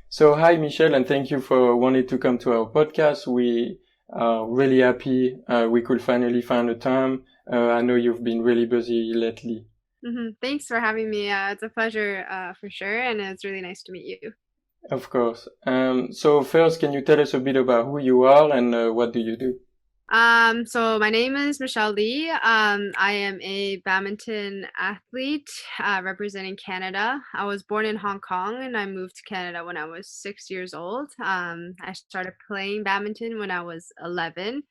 So hi, Michelle, and thank you for wanting to come to our podcast. We are really happy we could finally find a time. I know you've been really busy lately. Thanks for having me. It's a pleasure for sure, and it's really nice to meet you. Of course. So first, can you tell us a bit about who you are and what do you do? So my name is Michelle Lee. I am a badminton athlete representing Canada. I was born in Hong Kong and I moved to Canada when I was 6 years old. I started playing badminton when I was 11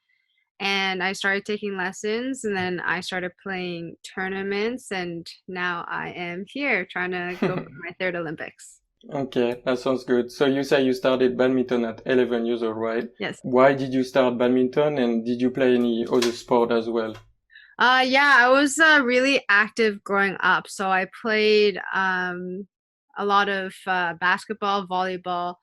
and I started taking lessons and then I started playing tournaments and now I am here trying to go for my third Olympics. Okay, that sounds good. So you say you started badminton at 11 years old, right? Yes. Why did you start badminton and did you play any other sport as well? Yeah, I was really active growing up. So I played a lot of basketball, volleyball,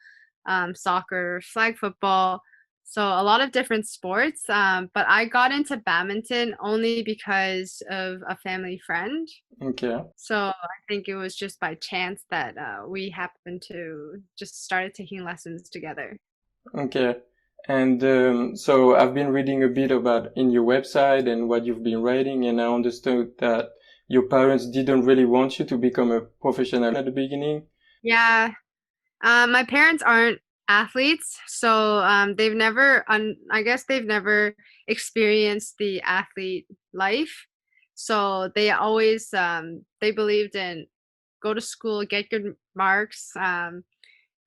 soccer, flag football. So a lot of different sports. But I got into badminton only because of a family friend. Okay. So I think it was just by chance that we happened to just started taking lessons together. Okay. And so I've been reading a bit about in your website and what you've been writing, and I understood that your parents didn't really want you to become a professional at the beginning. Yeah, my parents aren't athletes, so they've never, I guess they've never experienced the athlete life. So they always, they believed in go to school, get good marks,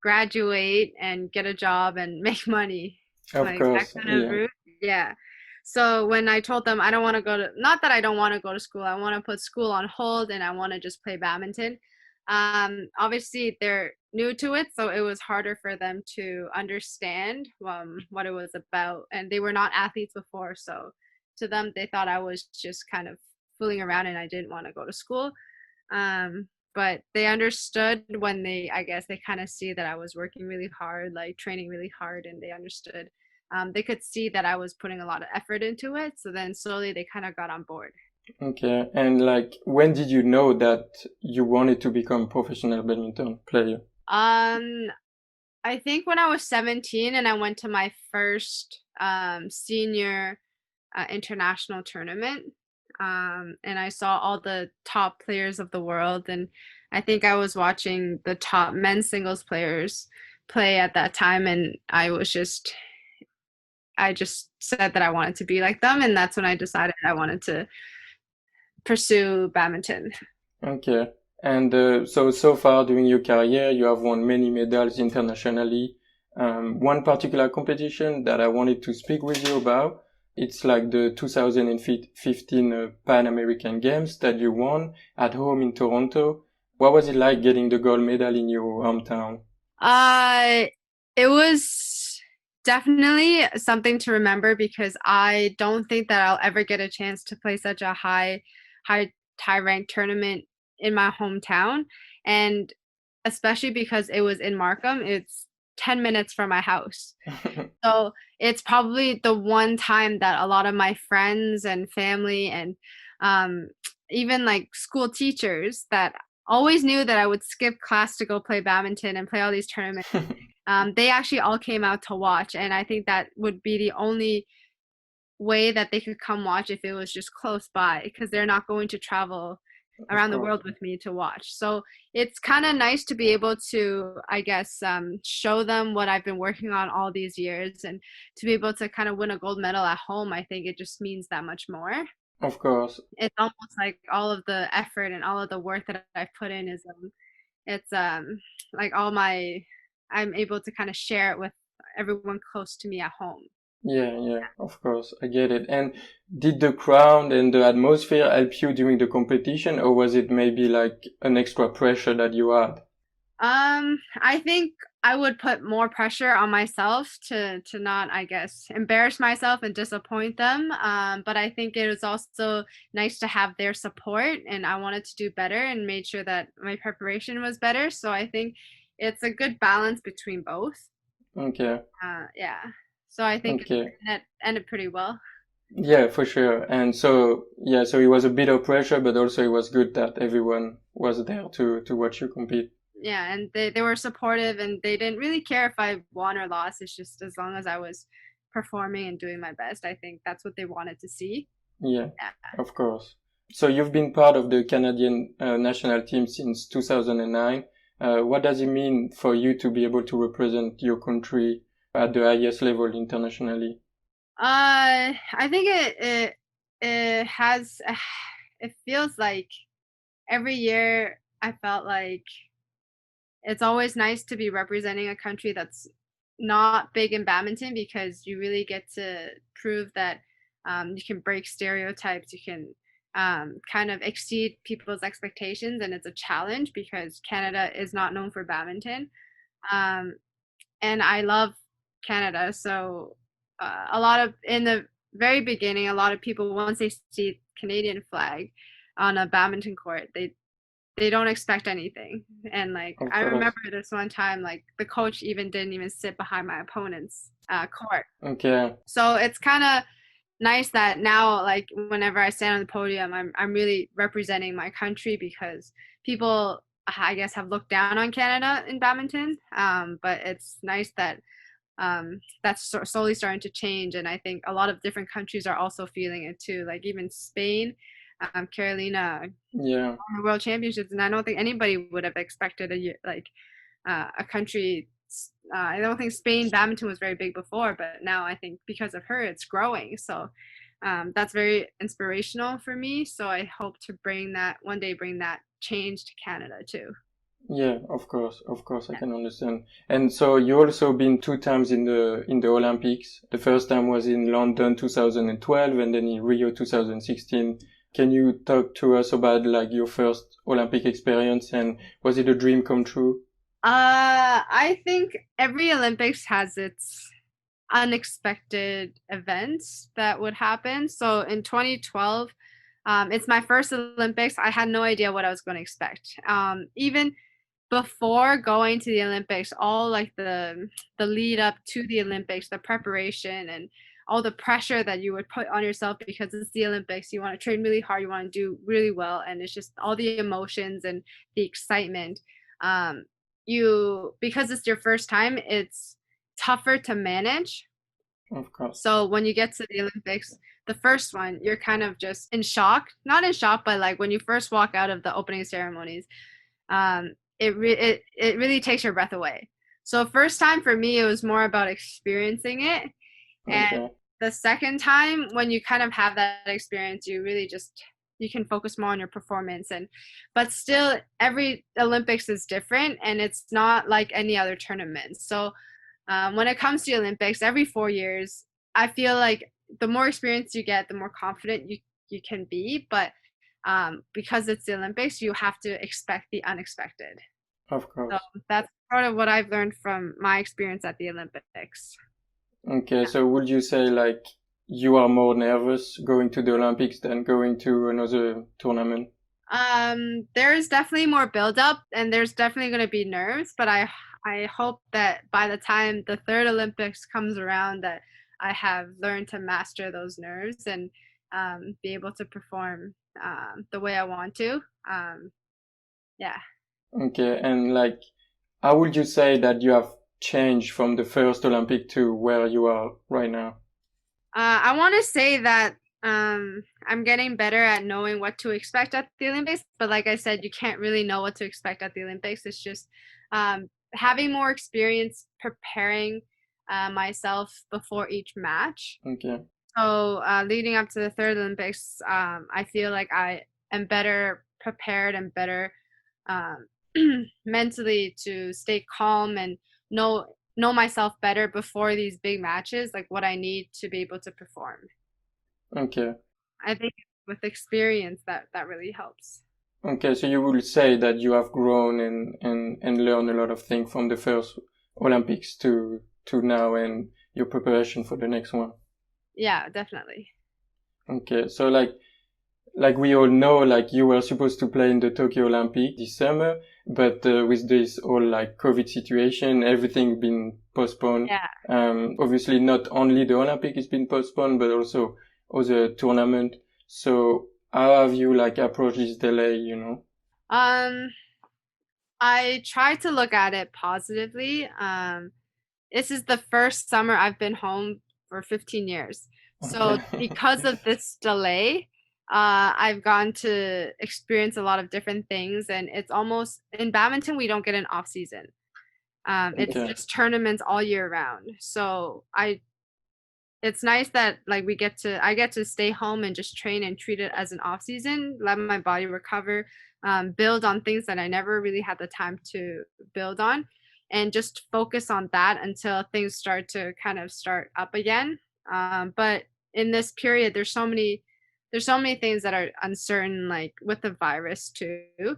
graduate, and get a job and make money, Of like that course, kind of yeah. route. Yeah. So when I told them I don't want to go to, not that I don't want to go to school, I want to put school on hold and I want to just play badminton. Obviously they're new to it, so it was harder for them to understand what it was about, and they were not athletes before, so to them they thought I was just kind of fooling around and I didn't want to go to school. But they understood when they, I guess, they kind of see that I was working really hard, like training really hard, and they understood. They could see that I was putting a lot of effort into it. So then slowly they kind of got on board. Okay. And like, when did you know that you wanted to become a professional badminton player? Um, I think when I was 17 and I went to my first senior international tournament, and I saw all the top players of the world, and I think I was watching the top men's singles players play at that time, and I just said that I wanted to be like them, and that's when I decided I wanted to pursue badminton. Okay. And so far during your career, you have won many medals internationally. One particular competition that I wanted to speak with you about, it's like the 2015 Pan American Games that you won at home in Toronto. What was it like getting the gold medal in your hometown? Uh, it was definitely something to remember because I don't think that I'll ever get a chance to play such a high, high ranked tournament in my hometown. And especially because it was in Markham, it's 10 minutes from my house. So it's probably the one time that a lot of my friends and family and um, even like school teachers that always knew that I would skip class to go play badminton and play all these tournaments. They actually all came out to watch, and I think that would be the only way that they could come watch if it was just close by because they're not going to travel Of around the course. world with me to watch. So it's kind of nice to be able to, I guess, show them what I've been working on all these years and to be able to kind of win a gold medal at home. I think it just means that much more. Of course. It's almost like all of the effort and all of the work that I've put in is it's like all my I'm able to kind of share it with everyone close to me at home. Yeah, yeah, of course. I get it. And did the crowd and the atmosphere help you during the competition, or was it maybe like an extra pressure that you had? I think I would put more pressure on myself to not, I guess, embarrass myself and disappoint them. But I think it was also nice to have their support, and I wanted to do better and made sure that my preparation was better. So I think it's a good balance between both. Okay, Yeah. So I think okay. that ended pretty well. Yeah, for sure. And so, yeah, so it was a bit of pressure, but also it was good that everyone was there to watch you compete. yeah, and they were supportive and they didn't really care if I won or lost. It's just as long as I was performing and doing my best, I think that's what they wanted to see. Yeah, Yeah. of course. So you've been part of the Canadian national team since 2009. What does it mean for you to be able to represent your country at the highest level internationally? I think it has it feels like every year I felt like it's always nice to be representing a country that's not big in badminton because you really get to prove that you can break stereotypes, you can kind of exceed people's expectations, and it's a challenge because Canada is not known for badminton. Um, and I love Canada, so a lot of in the very beginning, a lot of people once they see Canadian flag on a badminton court, they don't expect anything. And like Of I remember course. this one time, like the coach even didn't even sit behind my opponent's court. Okay. So it's kind of nice that now, like whenever I stand on the podium, I'm really representing my country because people, I guess, have looked down on Canada in badminton. But it's nice that that's slowly starting to change, and I think a lot of different countries are also feeling it too. Like even Spain, Carolina Yeah, the World Championships, and I don't think anybody would have expected a country. I don't think Spain badminton was very big before, but now I think because of her, it's growing. So that's very inspirational for me. So I hope to bring that one day, bring that change to Canada too. yeah, of course, I can understand. And so you also been two times in the Olympics. The first time was in London 2012, and then in Rio 2016. Can you talk to us about like your first Olympic experience, and was it a dream come true? I think every Olympics has its unexpected events that would happen. So in 2012, it's my first Olympics. I had no idea what I was going to expect. Even before going to the Olympics, all like the lead up to the Olympics, the preparation and all the pressure that you would put on yourself because it's the Olympics. You want to train really hard, you want to do really well, and it's just all the emotions and the excitement. Um, you because it's your first time, it's tougher to manage. Of course. So when you get to the Olympics, the first one, you're kind of just in shock. Not in shock, but like when you first walk out of the opening ceremonies, it really takes your breath away. So first time for me, it was more about experiencing it, and Okay. the second time, when you kind of have that experience, you really just you can focus more on your performance and but still every Olympics is different and it's not like any other tournament. So when it comes to the Olympics, every 4 years, I feel like the more experience you get, the more confident you can be. But because it's the Olympics, you have to expect the unexpected. Of So course. that's part of what I've learned from my experience at the Olympics. Okay. So would you say like you are more nervous going to the Olympics than going to another tournament? There's definitely more build up and there's definitely going to be nerves, but I hope that by the time the third Olympics comes around that I have learned to master those nerves and be able to perform the way I want to. Yeah. Okay. And like, how would you say that you have changed from the first Olympic to where you are right now? I want to say that I'm getting better at knowing what to expect at the Olympics, but like I said, you can't really know what to expect at the Olympics. It's just having more experience preparing myself before each match. Okay. So leading up to the third Olympics, I feel like I am better prepared and better um, mentally to stay calm and know myself better before these big matches, like what I need to be able to perform. Okay. I think with experience that really helps. Okay. So you would say that you have grown and learned a lot of things from the first Olympics to now and your preparation for the next one. Yeah, definitely. Okay. So like we all know, like you were supposed to play in the Tokyo Olympic this summer, but with this whole like COVID situation, everything been postponed. Yeah. Obviously not only the Olympic is been postponed, but also other tournament. So how have you like approached this delay, you know? Um, I try to look at it positively. This is the first summer I've been home for 15 years. So Okay. because of this delay, I've gotten to experience a lot of different things, and it's almost in badminton we don't get an off season. It's Okay. just tournaments all year round. So it's nice that like I get to stay home and just train and treat it as an off season, let my body recover, build on things that I never really had the time to build on, and just focus on that until things start to kind of start up again. But in this period, there's so many things that are uncertain, like with the virus too,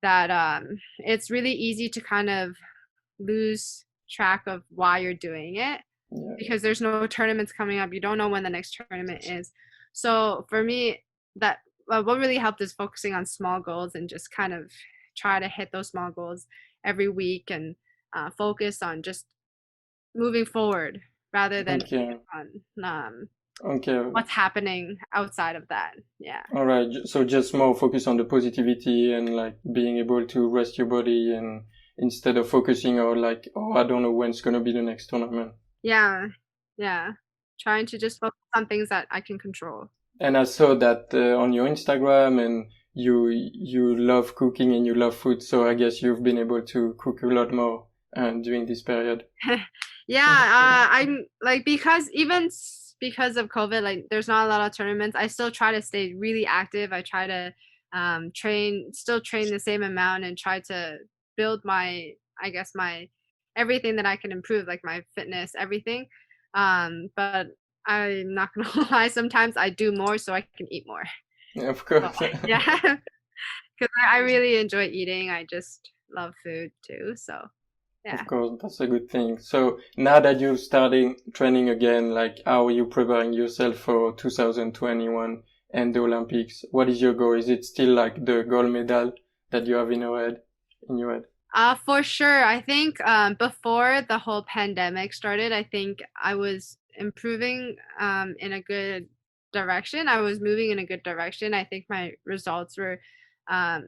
that it's really easy to kind of lose track of why you're doing it Yeah. because there's no tournaments coming up. You don't know when the next tournament is. So for me, that what really helped is focusing on small goals and just kind of try to hit those small goals every week and focus on just moving forward rather than Okay. on Okay. what's happening outside of that. Yeah. All right. So just more focus on the positivity and like being able to rest your body and instead of focusing on like, oh, I don't know when it's going to be the next tournament. Yeah. Yeah. Trying to just focus on things that I can control. And I saw that on your Instagram and you love cooking and you love food. So I guess you've been able to cook a lot more during this period. Yeah, I'm like because of COVID, like there's not a lot of tournaments. I still try to stay really active. I try to train the same amount and try to build I guess my everything that I can improve, like my fitness, everything. But I'm not gonna lie, sometimes I do more so I can eat more. Of So, course. yeah, because I really enjoy eating. I just love food too. So yeah. Of course, that's a good thing. So now that you're starting training again, like how are you preparing yourself for 2021 and the Olympics? What is your goal? Is it still like the gold medal that you have in your head? For sure. I think before the whole pandemic started, I think I was improving in a good direction. I was moving in a good direction. I think my results were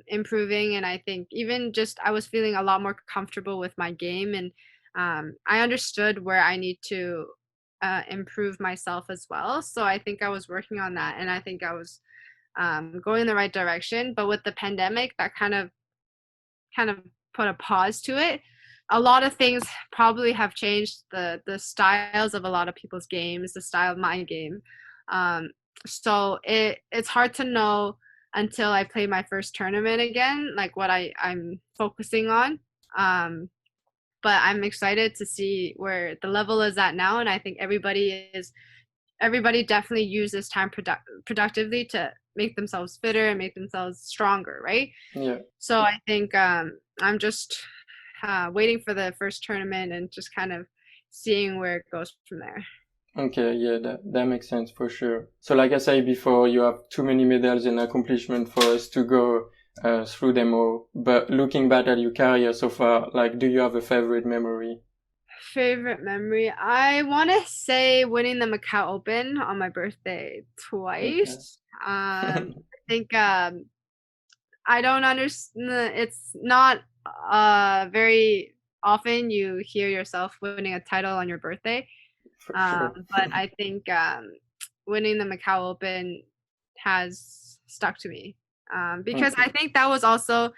improving, and I think even just I was feeling a lot more comfortable with my game, and I understood where I need to improve myself as well. So I think I was working on that, and I think I was going in the right direction. But with the pandemic, that kind of put a pause to it. A lot of things probably have changed the styles of a lot of people's games, the style of my game. Um, so it's hard to know until I play my first tournament again, like what I'm focusing on. Um, but I'm excited to see where the level is at now, and I think everybody definitely uses time productively to make themselves fitter and make themselves stronger, right? Yeah. So I think I'm just waiting for the first tournament and just kind of seeing where it goes from there. Okay. Yeah. That makes sense for sure. So like I said before, you have too many medals and accomplishments for us to go through them all. But looking back at your career so far, like, do you have a favorite memory? Favorite memory? I want to say winning the Macau Open on my birthday Okay. twice. I think I don't understand. It's not very often you hear yourself winning a title on your birthday. For sure. But I think winning the Macau Open has stuck to me because I Okay. think that was also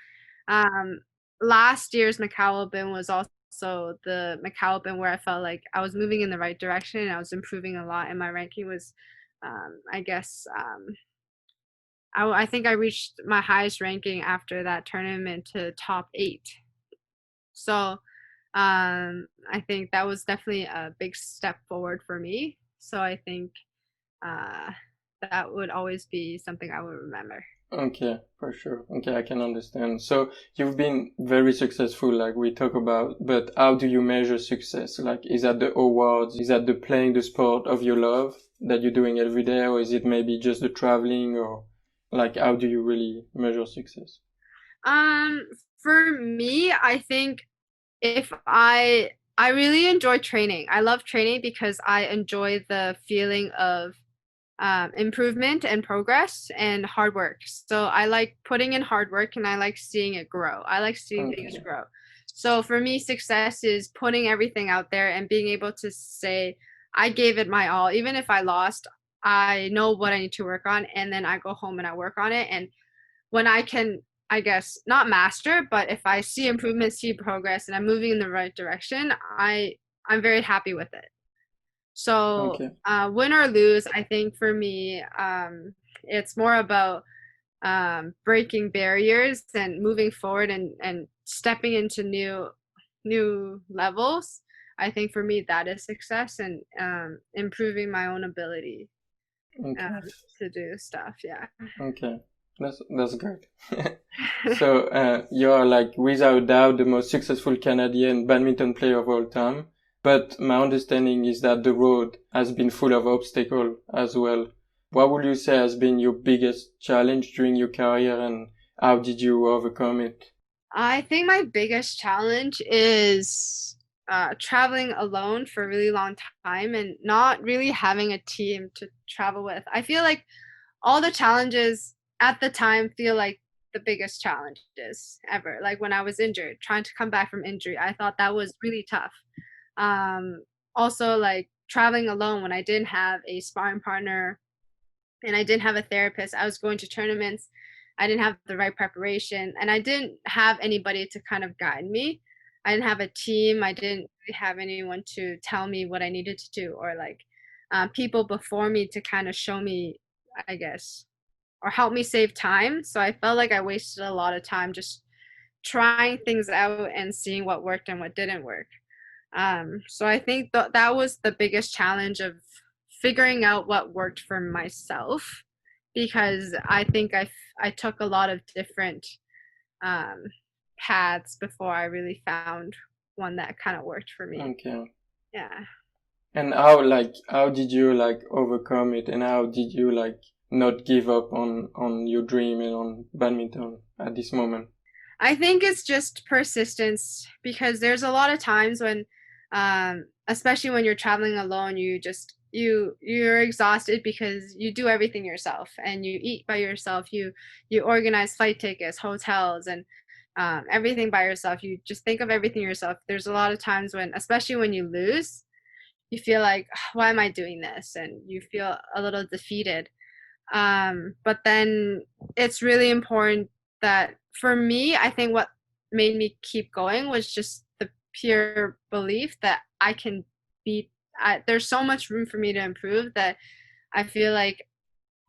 um, last year's Macau Open was also the Macau Open where I felt like I was moving in the right direction and I was improving a lot, and my ranking was, I guess, I think I reached my highest ranking after that tournament to top 8. So I think that was definitely a big step forward for me. So I think uh, that would always be something I would remember. Okay, for sure. Okay, I can understand. So you've been very successful, like we talk about, but how do you measure success? Like, is that the awards? Is that the playing the sport of your love that you're doing every day? Or is it maybe just the traveling or like, how do you really measure success? Um, for me, I think if I really enjoy training. I love training because I enjoy the feeling of improvement and progress and hard work. So I like putting in hard work and I like seeing it grow. I like seeing things Okay. grow. So for me, success is putting everything out there and being able to say, I gave it my all. Even if I lost, I know what I need to work on. And then I go home and I work on it. And when I can, I guess, not master, but if I see improvement, see progress, and I'm moving in the right direction, I'm very happy with it. So, Okay. win or lose, I think for me, it's more about breaking barriers and moving forward and stepping into new levels. I think for me that is success and improving my own ability um, Okay. to do stuff. Yeah. Okay. That's great. So you are like without doubt the most successful Canadian badminton player of all time. But my understanding is that the road has been full of obstacles as well. What would you say has been your biggest challenge during your career and how did you overcome it? I think my biggest challenge is traveling alone for a really long time and not really having a team to travel with. I feel like all the challenges at the time feel like the biggest challenges ever. Like when I was injured, trying to come back from injury, I thought that was really tough. Um, Also, like traveling alone when I didn't have a sparring partner and I didn't have a therapist. I was going to tournaments. I didn't have the right preparation, and I didn't have anybody to kind of guide me. I didn't have a team. I didn't really have anyone to tell me what I needed to do, or like people before me to kind of show me, I guess, or help me save time. So I felt like I wasted a lot of time just trying things out and seeing what worked and what didn't work. So I think that was the biggest challenge of figuring out what worked for myself because I think I took a lot of different um, paths before I really found one that kind of worked for me. Okay. Yeah. And how did you like overcome it and how did you like not give up on your dream and on badminton at this moment? I think it's just persistence because there's a lot of times when, especially when you're traveling alone, you're exhausted because you do everything yourself and you eat by yourself. You organize flight tickets, hotels, and everything by yourself. You just think of everything yourself. There's a lot of times when, especially when you lose, you feel like, why am I doing this? And you feel a little defeated. But then it's really important that for me, I think what made me keep going was just the pure belief that I can be. There's so much room for me to improve that I feel like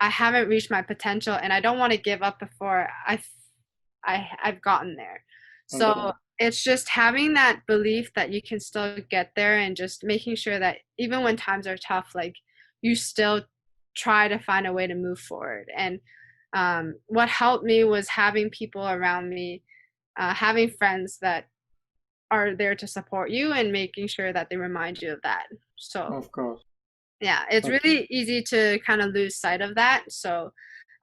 I haven't reached my potential, and I don't want to give up before I've gotten there. Okay. So it's just having that belief that you can still get there and just making sure that even when times are tough, like you still try to find a way to move forward. And what helped me was having people around me, having friends that are there to support you and making sure that they remind you of that. So Of course. yeah, it's Okay. really easy to kind of lose sight of that. So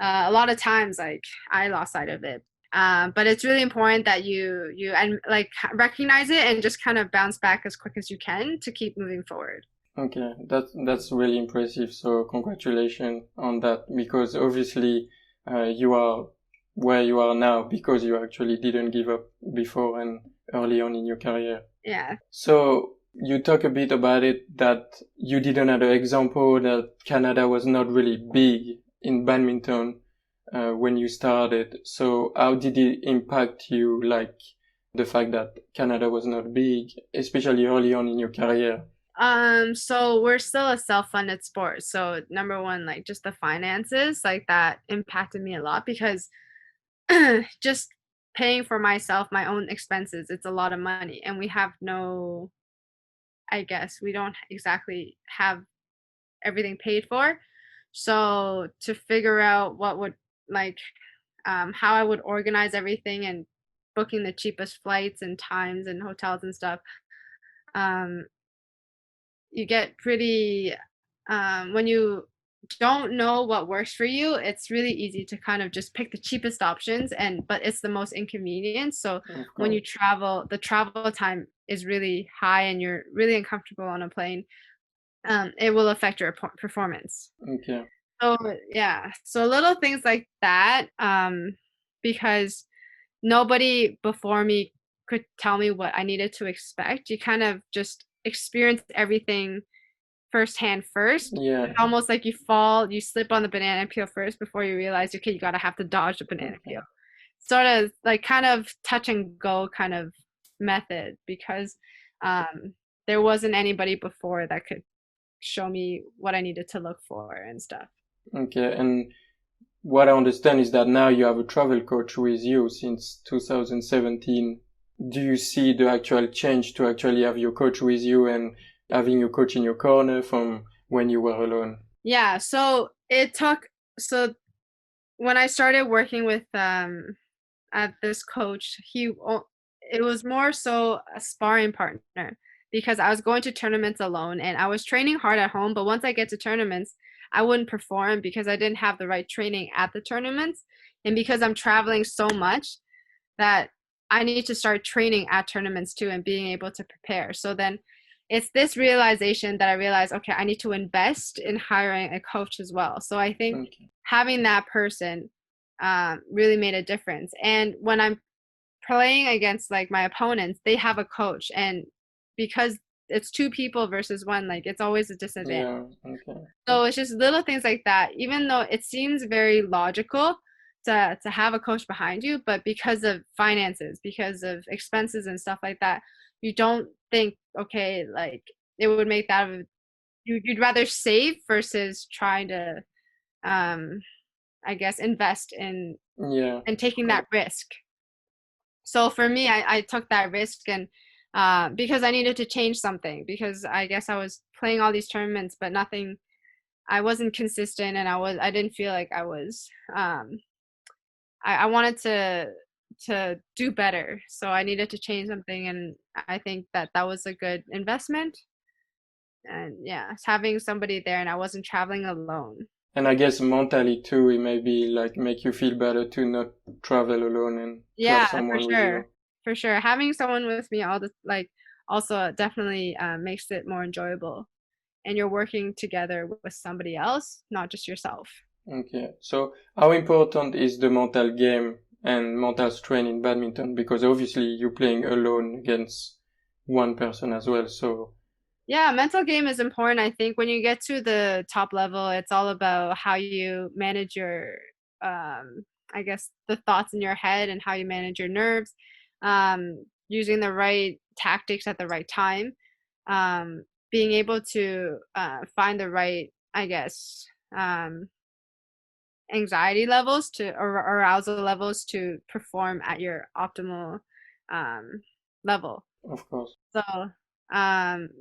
a lot of times, like I lost sight of it. But it's really important that you and like recognize it and just kind of bounce back as quick as you can to keep moving forward. Okay. That's really impressive. So congratulations on that because obviously you are where you are now because you actually didn't give up before and early on in your career. Yeah. So you talk a bit about it that you did another example that Canada was not really big in badminton when you started. So how did it impact you, like the fact that Canada was not big, especially early on in your career? So we're still a self-funded sport. So number one, like just the finances, like that impacted me a lot because just paying for myself, my own expenses, it's a lot of money. And we have no, I guess, we don't exactly have everything paid for. So to figure out what would like how I would organize everything and booking the cheapest flights and times and hotels and stuff, um, you get pretty when you don't know what works for you, it's really easy to kind of just pick the cheapest options and but it's the most inconvenient. So Of when you course. travel, the travel time is really high and you're really uncomfortable on a plane. It will affect your performance. Okay. So yeah, so little things like that, because nobody before me could tell me what I needed to expect. You kind of just experience everything firsthand first. Yeah. It's almost like you fall, you slip on the banana peel first before you realize, okay, you gotta have to dodge the banana Okay. peel. Sort of like kind of touch and go kind of method because um, there wasn't anybody before that could show me what I needed to look for and stuff. Okay. And what I understand is that now you have a travel coach with you since 2017. Do you see the actual change to actually have your coach with you and having your coach in your corner from when you were alone? Yeah, so it took so when I started working with at this coach, it was more so a sparring partner because I was going to tournaments alone and I was training hard at home, but once I get to tournaments, I wouldn't perform because I didn't have the right training at the tournaments and because I'm traveling so much that I need to start training at tournaments too and being able to prepare. So then it's this realization that I realized, okay, I need to invest in hiring a coach as well. So I think Okay. having that person really made a difference. And when I'm playing against like my opponents, they have a coach, and because it's two people versus one, like it's always a disadvantage. Yeah. Okay. So it's just little things like that. Even though it seems very logical to have a coach behind you, but because of finances, because of expenses and stuff like that, you don't think, okay, like it would make that you'd rather save versus trying to um I guess invest Yeah. in Of taking course. that risk. So for me, I took that risk and because I needed to change something because I guess I was playing all these tournaments, but nothing. I wasn't consistent, and I didn't feel like I was. I wanted to do better, so I needed to change something, and I think that that was a good investment. And yeah, having somebody there, and I wasn't traveling alone. And I guess mentally too, it may be like make you feel better to not travel alone and to have Yeah, for someone with sure. you. For sure. Having someone with me all the like also definitely makes it more enjoyable. And you're working together with somebody else, not just yourself. Okay. So how important is the mental game and mental strain in badminton? Because obviously you're playing alone against one person as well. So Yeah, mental game is important. I think when you get to the top level, it's all about how you manage your I guess the thoughts in your head and how you manage your nerves, using the right tactics at the right time, being able to find the right, I guess, anxiety levels to or arousal levels to perform at your optimal um, level. of course. So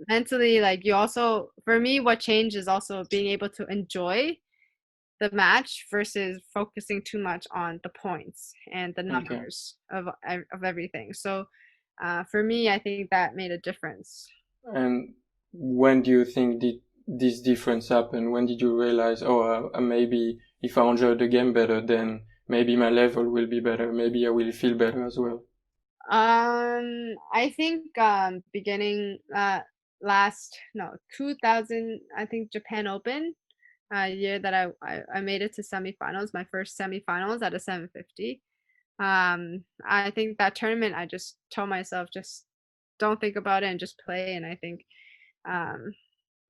mentally, like you also, for me, what changed is also being able to enjoy the match versus focusing too much on the points and the Okay. numbers of everything. So for me, I think that made a difference. And when do you think did this difference happen? When did you realize, oh, maybe if I enjoy the game better, then maybe my level will be better. Maybe I will feel better as well. I think beginning last no 2000, I think Japan Open year that I made it to semifinals, my first semifinals at a 750. I think that tournament I just told myself just don't think about it and just play, and I think um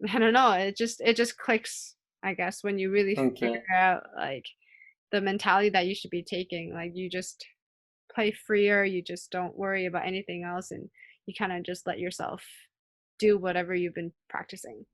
I don't know, it just clicks, I guess, when you really figure Okay. out like the mentality that you should be taking. Like you just play freer, you just don't worry about anything else, and you kind of just let yourself do whatever you've been practicing.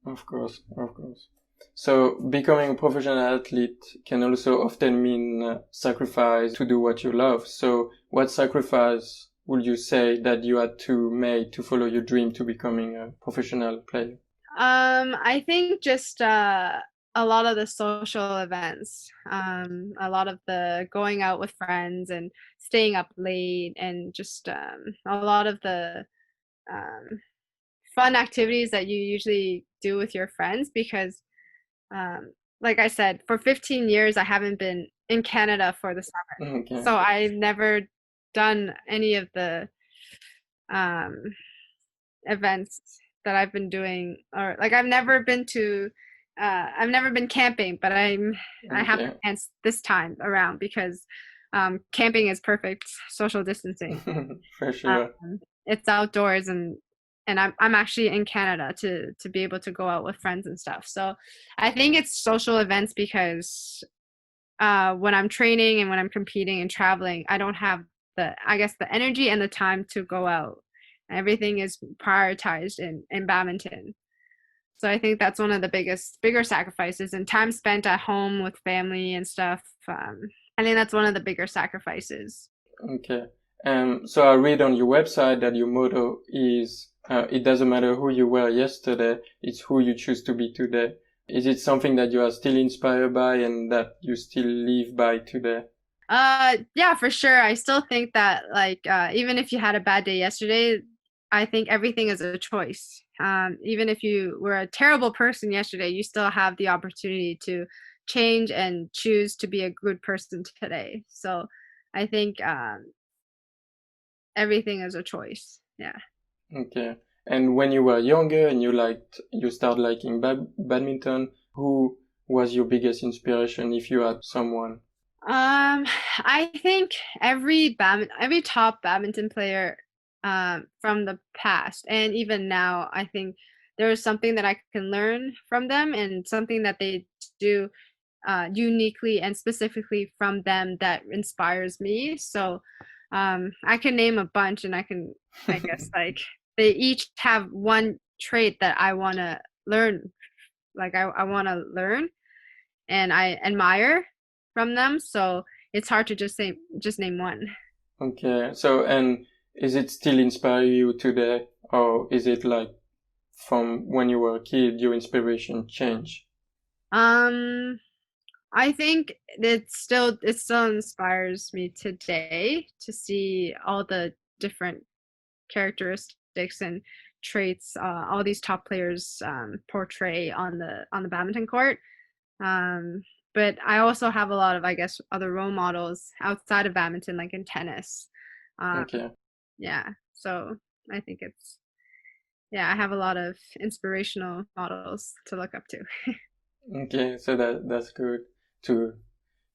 Of course. Of course. So becoming a professional athlete can also often mean sacrifice to do what you love. So what sacrifice would you say that you had to make to follow your dream to becoming a professional player? I think just a lot of the social events, a lot of the going out with friends and staying up late, and just a lot of the um, fun activities that you usually do with your friends. Because, like I said, for 15 years, I haven't been in Canada for the summer, Okay. so I've never done any of the um, events that I've been doing, or like I've never been to I've never been camping, but I have Okay. plans this time around because camping is perfect social distancing. For sure. Um, it's outdoors, and I'm actually in Canada to be able to go out with friends and stuff. So I think it's social events because when I'm training and when I'm competing and traveling, I don't have the, I guess, the energy and the time to go out. Everything is prioritized in badminton. So I think that's one of the bigger sacrifices, and time spent at home with family and stuff. I think that's one of the bigger sacrifices. Okay. So I read on your website that your motto is, it doesn't matter who you were yesterday, it's who you choose to be today. Is it something that you are still inspired by and that you still live by today? Yeah, for sure. I still think that like even if you had a bad day yesterday, I think everything is a choice. Even if you were a terrible person yesterday, you still have the opportunity to change and choose to be a good person today. So I think everything is a choice. Yeah. Okay. And when you were younger and you start liking badminton, who was your biggest inspiration if you had someone? I think every top badminton player from the past and even now, I think there is something that I can learn from them and something that they do uniquely and specifically from them that inspires me. So I can name a bunch, and I guess, like they each have one trait that I want to learn, like I want to learn and I admire from them. So it's hard to just name one. Okay. So, and is it still inspire you today, or is it like from when you were a kid, your inspiration changed? Um, I think it still inspires me today to see all the different characteristics and traits all these top players portray on the badminton court. Um, but I also have a lot of, I guess, other role models outside of badminton, like in tennis. Um, Okay. yeah, so I think it's yeah, I have a lot of inspirational models to look up to. Okay. So that's good to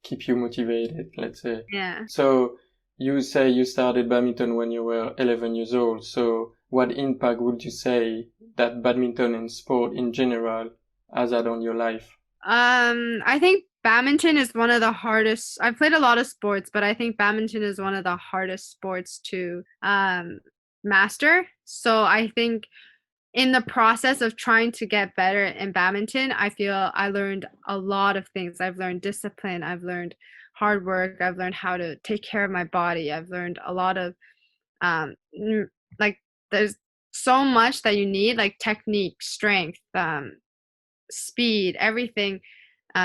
keep you motivated, let's say. Yeah. So you say you started badminton when you were 11 years old. So what impact would you say that badminton and sport in general has had on your life? I think badminton is one of the hardest. I've played a lot of sports, but I think badminton is one of the hardest sports to master. So I think in the process of trying to get better in badminton, I feel I learned a lot of things. I've learned discipline, I've learned hard work, I've learned how to take care of my body. I've learned a lot of um like there's so much that you need, like technique, strength, speed, everything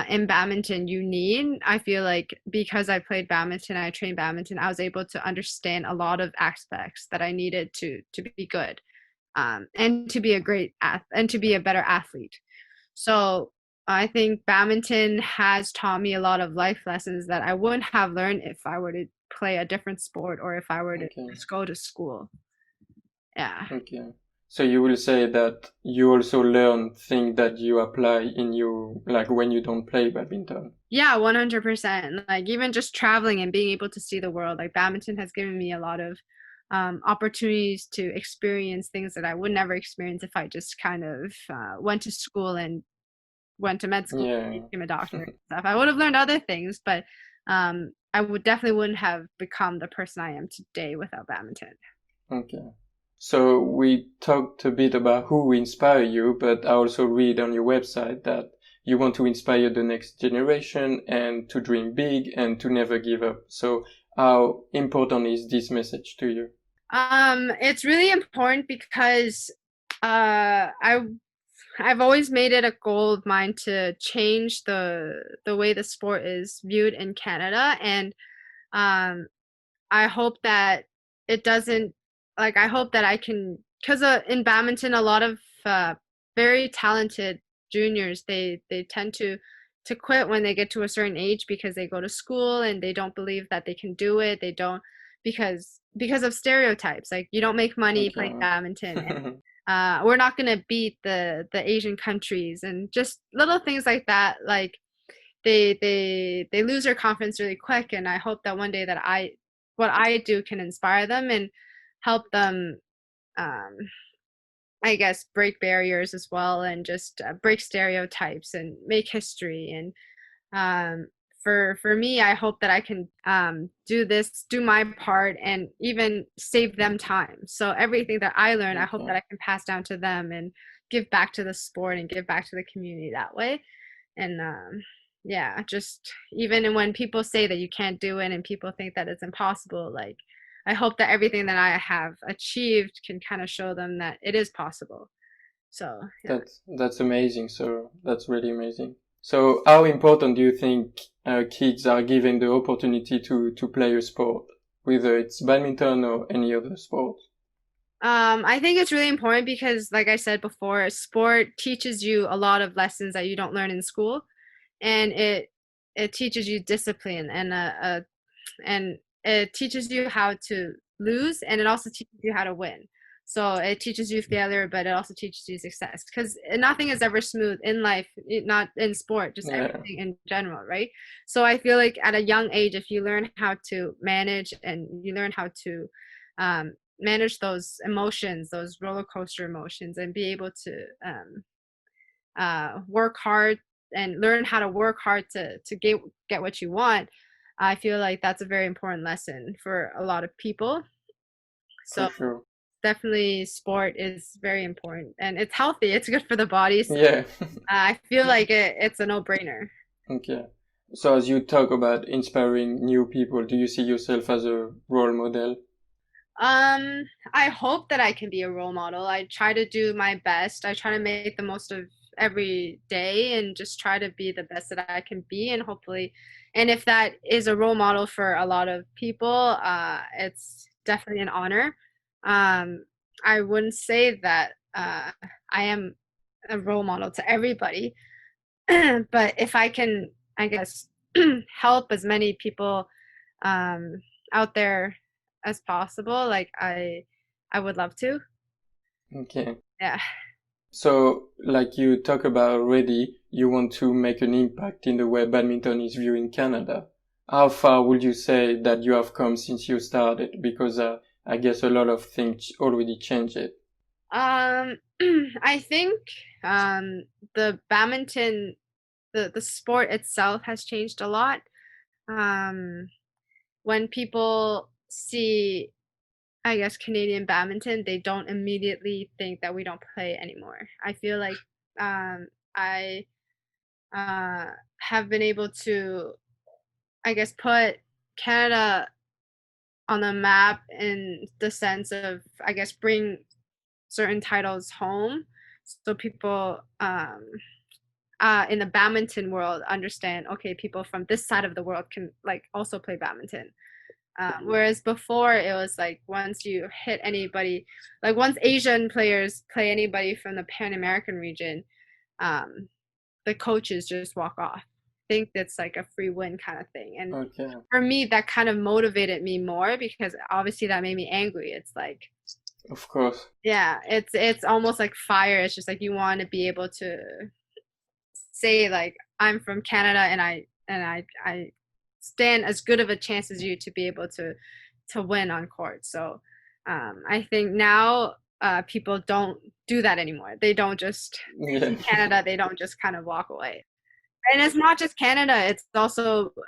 in badminton you need. I feel like because I played badminton, I trained badminton, I was able to understand a lot of aspects that I needed to be good, and to be a and to be a better athlete. So I think badminton has taught me a lot of life lessons that I wouldn't have learned if I were to play a different sport or if I were to Okay. just go to school. Yeah. Okay. So you will say that you also learn things that you apply in you, like when you don't play badminton. Yeah, 100%. Like even just traveling and being able to see the world, like badminton has given me a lot of opportunities to experience things that I would never experience if I just kind of went to school and went to med school and Yeah. became a doctor and stuff. I would have learned other things, but I would definitely wouldn't have become the person I am today without badminton. Okay. So we talked a bit about who inspire you, but I also read on your website that you want to inspire the next generation and to dream big and to never give up. So how important is this message to you? It's really important because I've always made it a goal of mine to change the way the sport is viewed in Canada, and um I hope that it doesn't, like I hope that I can, because in badminton a lot of very talented juniors, they tend to quit when they get to a certain age because they go to school and they don't believe that they can do it. They don't, because of stereotypes, like you don't make money playing Okay. badminton. we're not going to beat the Asian countries, and just little things like that. Like they lose their confidence really quick, and I hope that one day that what I do can inspire them and help them, um, I guess, break barriers as well, and just break stereotypes and make history. And um, for me, I hope that I can do my part, and even save them time. So everything that I learn, I hope Okay. that I can pass down to them and give back to the sport and give back to the community that way. And yeah, just even when people say that you can't do it and people think that it's impossible, like I hope that everything that I have achieved can kind of show them that it is possible. So yeah. That's amazing. So that's really amazing. So how important do you think kids are given the opportunity to play a sport, whether it's badminton or any other sport? I think it's really important because, like I said before, sport teaches you a lot of lessons that you don't learn in school, and it teaches you discipline, and it teaches you how to lose, and it also teaches you how to win. So it teaches you failure, but it also teaches you success, because nothing is ever smooth in life, not in sport, just Yeah, everything in general, right? So I feel like at a young age, if you learn how to manage and you learn how to manage those emotions, those roller coaster emotions, and be able to work hard and learn how to work hard to get what you want. I feel like that's a very important lesson for a lot of people. for So sure. definitely sport is very important, and it's healthy. It's good for the body. So Yeah. I feel like it's a no-brainer. Okay. So as you talk about inspiring new people, do you see yourself as a role model? Um, I hope that I can be a role model. I try to do my best. I try to make the most of every day and just try to be the best that I can be, and hopefully, and if that is a role model for a lot of people, it's definitely an honor. Um, I wouldn't say that I am a role model to everybody, but if I can, I guess, help as many people um, out there as possible, like I would love to. Okay. Yeah. So, like you talk about already, you want to make an impact in the way badminton is viewed in Canada. How far would you say that you have come since you started? Because I guess a lot of things already changed it. Um, I think the badminton, the sport itself has changed a lot. Um, when people see, I guess, Canadian badminton, they don't immediately think that we don't play anymore. I feel like I uh, have been able to, I guess, put Canada on the map in the sense of, I guess, bring certain titles home, so people in the badminton world understand, okay, people from this side of the world can like also play badminton. Whereas before it was like once you hit anybody, like once Asian players play anybody from the Pan American region, um, the coaches just walk off. I think that's like a free win kind of thing. And Okay, for me, that kind of motivated me more, because obviously that made me angry. It's like, of course. yeah, it's almost like fire. It's just like you want to be able to say like I'm from Canada, and I stand as good of a chance as you to be able to win on court. So I think now people don't do that anymore. They don't just Yeah, see Canada. They don't just kind of walk away. And it's not just Canada.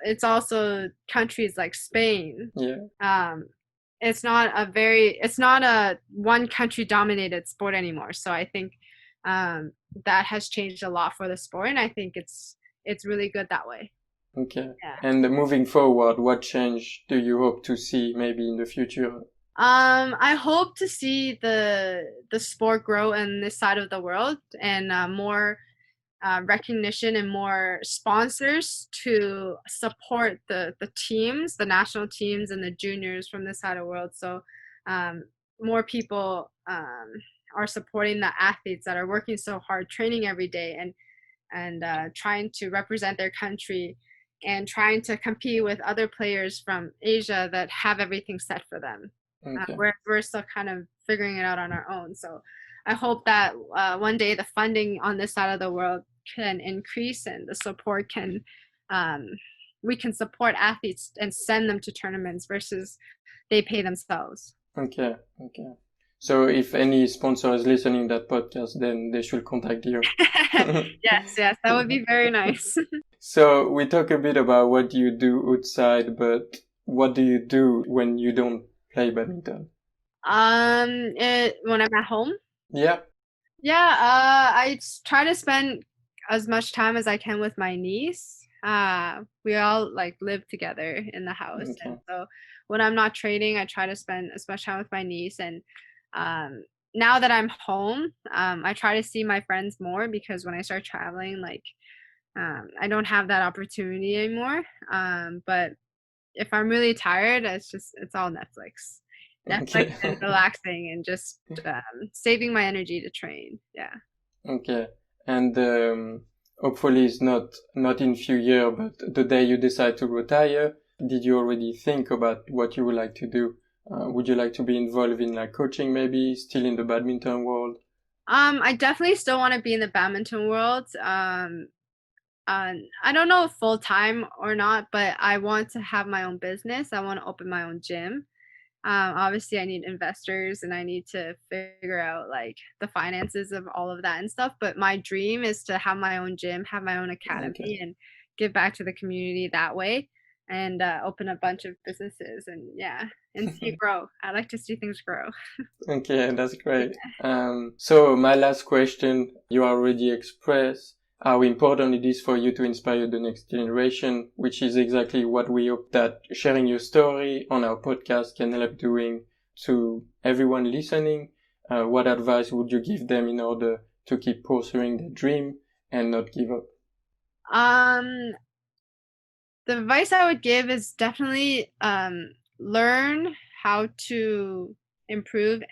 It's also countries like Spain. yeah. Um, it's not a one country dominated sport anymore. So I think that has changed a lot for the sport, and I think it's really good that way. Okay. Yeah. And moving forward, what change do you hope to see maybe in the future? I hope to see the sport grow in this side of the world, and more recognition and more sponsors to support the teams, the national teams and the juniors from this side of the world. So um, more people are supporting the athletes that are working so hard, training every day, and trying to represent their country and trying to compete with other players from Asia that have everything set for them. Okay. We're still kind of figuring it out on our own. So I hope that one day the funding on this side of the world can increase and the support can um, we can support athletes and send them to tournaments versus they pay themselves. Okay, okay. So if any sponsor is listening that podcast, then they should contact you. Yes, yes, that would be very nice. So we talk a bit about what you do outside, but what do you do when you don't play badminton? When I'm at home, Yeah. yeah, I try to spend as much time as I can with my niece. We all like live together in the house, and Okay. so when I'm not training, I try to spend as much time with my niece. And um, now that I'm home, I try to see my friends more because when I start traveling, like I don't have that opportunity anymore. But if I'm really tired, it's all Netflix. Netflix Okay. and relaxing and just saving my energy to train. Yeah. Okay. And hopefully it's not in few years, but the day you decide to retire, did you already think about what you would like to do? Would you like to be involved in like coaching maybe, still in the badminton world? I definitely still want to be in the badminton world. I don't know if full time or not, but I want to have my own business. I want to open my own gym. Obviously, I need investors and I need to figure out like the finances of all of that and stuff. But my dream is to have my own gym, have my own Okay. academy, and give back to the community that way, and open a bunch of businesses and yeah, and see it grow. I like to see things grow. Okay, that's great. So my last question, you already expressed how important it is for you to inspire the next generation, which is exactly what we hope that sharing your story on our podcast can help doing to everyone listening. What advice would you give them in order to keep pursuing their dream and not give up? Um, the advice I would give is definitely learn how to improve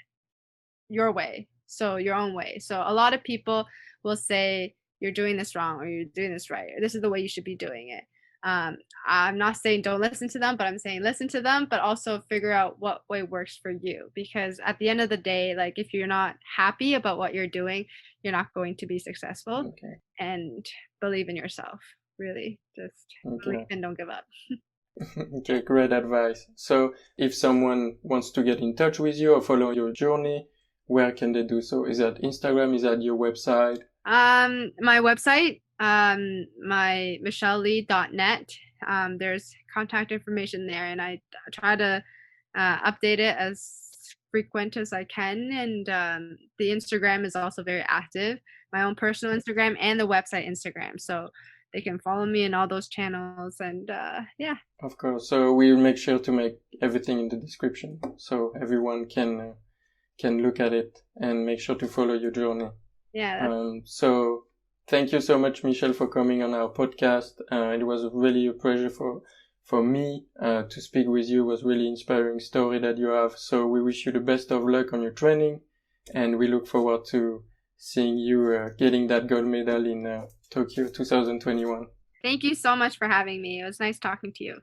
your way, so your own way. So a lot of people will say you're doing this wrong or you're doing this right or this is the way you should be doing it. I'm not saying don't listen to them, but I'm saying listen to them, but also figure out what way works for you. Because at the end of the day, like if you're not happy about what you're doing, you're not going to be successful. Okay. And believe in yourself. Really, just believe Okay. and don't give up. Okay, great advice. So if someone wants to get in touch with you or follow your journey, where can they do so? Is that Instagram? Is that your website? My website, my michellelee.net. There's contact information there, and I try to update it as frequent as I can. And the Instagram is also very active. My own personal Instagram and the website Instagram, so they can follow me in all those channels. And yeah. Of course. So we'll make sure to make everything in the description so everyone can look at it and make sure to follow your journey. Yeah. So thank you so much, Michelle, for coming on our podcast. It was really a pleasure for me to speak with you. It was really inspiring story that you have. So we wish you the best of luck on your training, and we look forward to seeing you getting that gold medal in Tokyo 2021. Thank you so much for having me. It was nice talking to you.